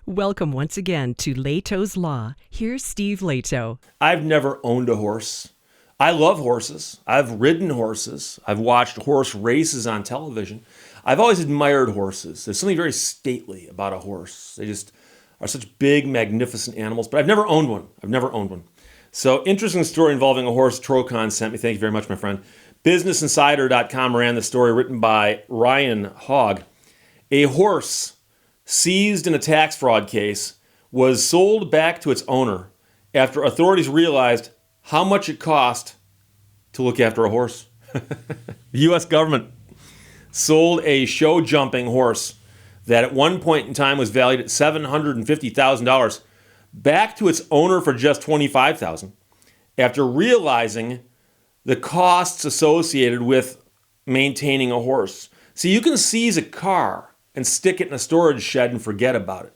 Welcome once again to Lehto's Law. Here's Steve Lehto. I've never owned a horse. I love horses. I've ridden horses. I've watched horse races on television. I've always admired horses. There's something very stately about a horse. They just are such big, magnificent animals, but I've never owned one. So, interesting story involving a horse Trocon sent me. Thank you very much, my friend. BusinessInsider.com ran the story written by Ryan Hogg. A horse seized in a tax fraud case was sold back to its owner after authorities realized how much it cost to look after a horse. The U.S. government sold a show-jumping horse that at one point in time was valued at $750,000 back to its owner for just $25,000 after realizing the costs associated with maintaining a horse. So you can seize a car and stick it in a storage shed and forget about it.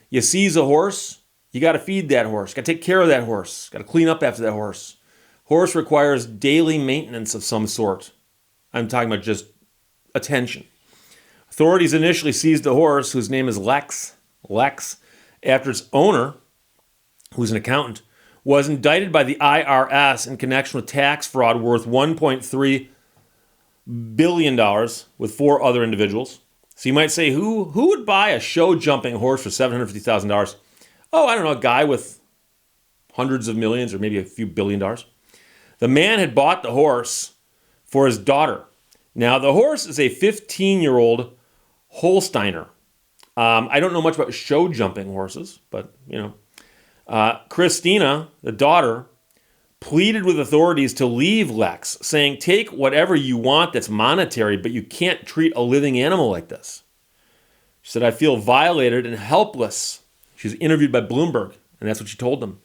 You seize a horse, you got to feed that horse, got to take care of that horse, got to clean up after that horse. Horse requires daily maintenance of some sort. I'm talking about just attention. Authorities initially seized a horse whose name is Lex, after its owner, who's an accountant, was indicted by the IRS in connection with tax fraud worth $1.3 billion with four other individuals. So you might say, who would buy a show-jumping horse for $750,000? Oh, I don't know, a guy with hundreds of millions or maybe a few billion dollars. The man had bought the horse for his daughter. Now, the horse is a 15-year-old Holsteiner. I don't know much about show-jumping horses, but, Christina, the daughter, pleaded with authorities to leave Lex, saying, take whatever you want that's monetary, but you can't treat a living animal like this. She said, I feel violated and helpless. She was interviewed by Bloomberg, and that's what she told them.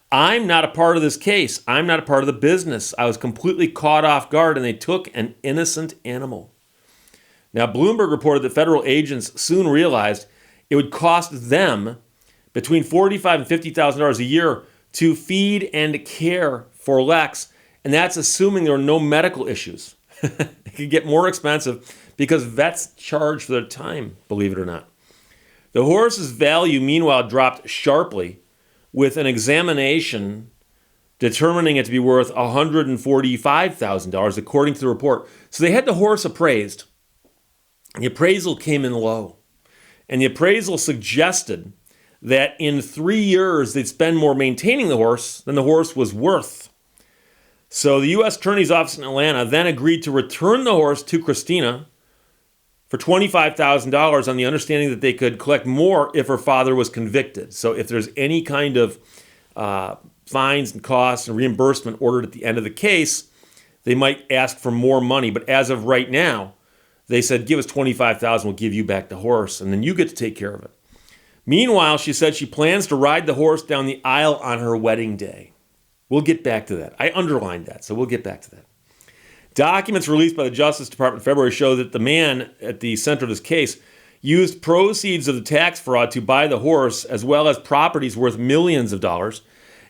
I'm not a part of this case. I'm not a part of the business. I was completely caught off guard, and they took an innocent animal. Now, Bloomberg reported that federal agents soon realized it would cost them between $45,000 and $50,000 a year to feed and care for Lex, and that's assuming there are no medical issues. It could get more expensive because vets charge for their time, believe it or not. The horse's value, meanwhile, dropped sharply, with an examination determining it to be worth $145,000, according to the report. So they had the horse appraised. The appraisal came in low, and the appraisal suggested that in 3 years they'd spend more maintaining the horse than the horse was worth. So the U.S. Attorney's Office in Atlanta then agreed to return the horse to Christina for $25,000 on the understanding that they could collect more if her father was convicted. So if there's any kind of fines and costs and reimbursement ordered at the end of the case, they might ask for more money. But as of right now, they said, give us $25,000, we'll give you back the horse, and then you get to take care of it. Meanwhile, she said she plans to ride the horse down the aisle on her wedding day. We'll get back to that. I underlined that, so we'll get back to that. Documents released by the Justice Department in February show that the man at the center of this case used proceeds of the tax fraud to buy the horse, as well as properties worth millions of dollars,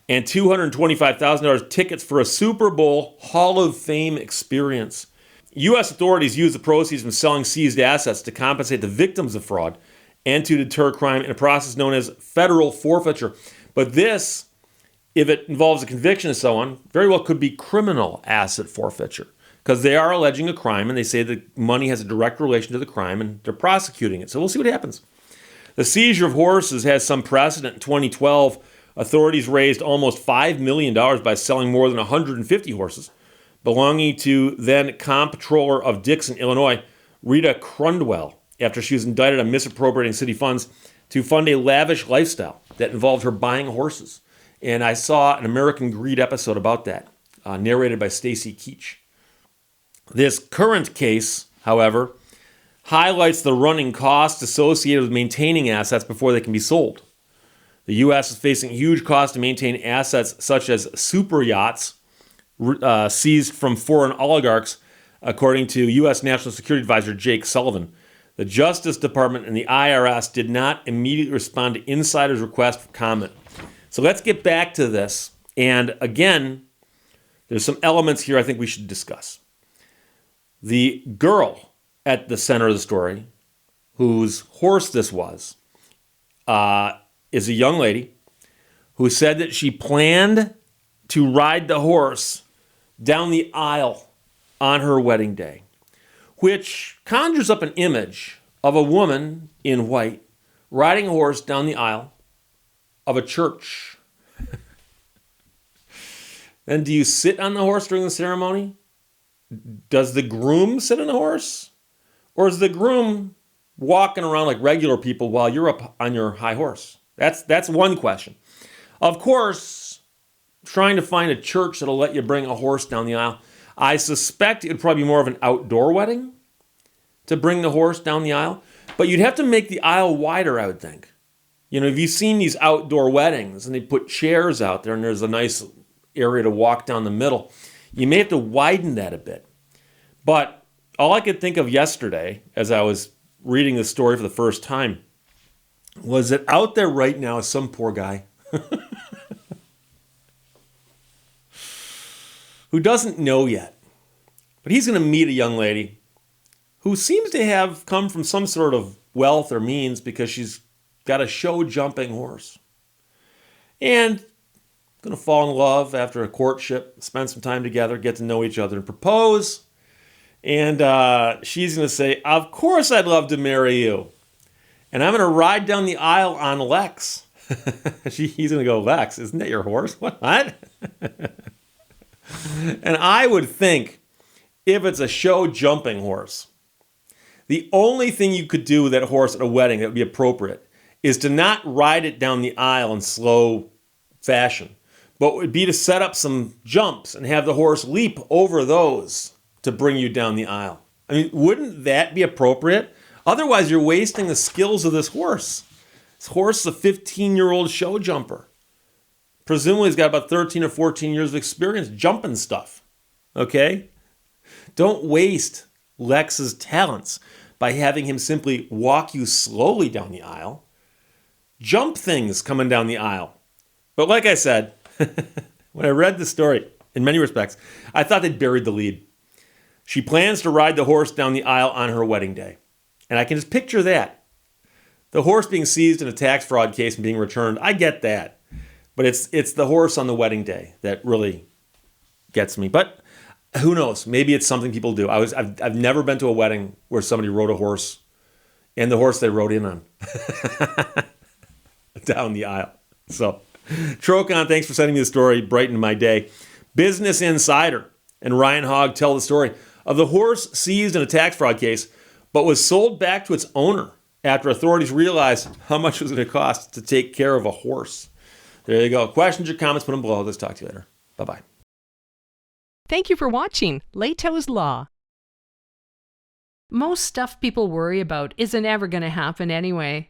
and $225,000 tickets for a Super Bowl Hall of Fame experience. U.S. authorities used the proceeds from selling seized assets to compensate the victims of fraud and to deter crime in a process known as federal forfeiture. But this, if it involves a conviction and so on, very well could be criminal asset forfeiture, because they are alleging a crime and they say the money has a direct relation to the crime and they're prosecuting it. So we'll see what happens. The seizure of horses has some precedent. In 2012, authorities raised almost $5 million by selling more than 150 horses belonging to then comptroller of Dixon, Illinois, Rita Crundwell, after she was indicted on misappropriating city funds to fund a lavish lifestyle that involved her buying horses. And I saw an American Greed episode about that, narrated by Stacy Keach. This current case, however, highlights the running costs associated with maintaining assets before they can be sold. The U.S. is facing huge costs to maintain assets such as super yachts seized from foreign oligarchs, according to U.S. National Security Advisor Jake Sullivan. The Justice Department and the IRS did not immediately respond to insiders' request for comment. So let's get back to this. And again, there's some elements here I think we should discuss. The girl at the center of the story, whose horse this was, is a young lady who said that she planned to ride the horse down the aisle on her wedding day, which conjures up an image of a woman in white riding a horse down the aisle of a church. Then do you sit on the horse during the ceremony? Does the groom sit on the horse? Or is the groom walking around like regular people while you're up on your high horse? That's one question. Of course, trying to find a church that'll let you bring a horse down the aisle. I suspect it would probably be more of an outdoor wedding to bring the horse down the aisle. But you'd have to make the aisle wider, I would think. You know, have you seen these outdoor weddings and they put chairs out there and there's a nice area to walk down the middle? You may have to widen that a bit. But all I could think of yesterday as I was reading the story for the first time was that out there right now is some poor guy who doesn't know yet. But he's going to meet a young lady who seems to have come from some sort of wealth or means because she's got a show jumping horse. And going to fall in love after a courtship, spend some time together, get to know each other, and propose. And she's going to say, of course I'd love to marry you. And I'm going to ride down the aisle on Lex. He's going to go, Lex, isn't that your horse? What? And I would think if it's a show jumping horse, the only thing you could do with that horse at a wedding that would be appropriate is to not ride it down the aisle in slow fashion, but would be to set up some jumps and have the horse leap over those to bring you down the aisle. I mean, wouldn't that be appropriate? Otherwise, you're wasting the skills of this horse. This horse is a 15-year-old show jumper. Presumably, he's got about 13 or 14 years of experience jumping stuff. Okay? Don't waste Lex's talents by having him simply walk you slowly down the aisle. Jump things coming down the aisle. But like I said, when I read the story, in many respects, I thought they'd buried the lead. She plans to ride the horse down the aisle on her wedding day. And I can just picture that. The horse being seized in a tax fraud case and being returned, I get that. But it's the horse on the wedding day that really gets me. But who knows? Maybe it's something people do. I've never been to a wedding where somebody rode a horse and the horse they rode in on down the aisle. So, Trocon, thanks for sending me the story. Brightened my day. Business Insider and Ryan Hogg tell the story of the horse seized in a tax fraud case, but was sold back to its owner after authorities realized how much it was going to cost to take care of a horse. There you go. Questions or comments, put them below. Let's talk to you later. Bye-bye. Thank you for watching Lehto's Law. Most stuff people worry about isn't ever going to happen anyway.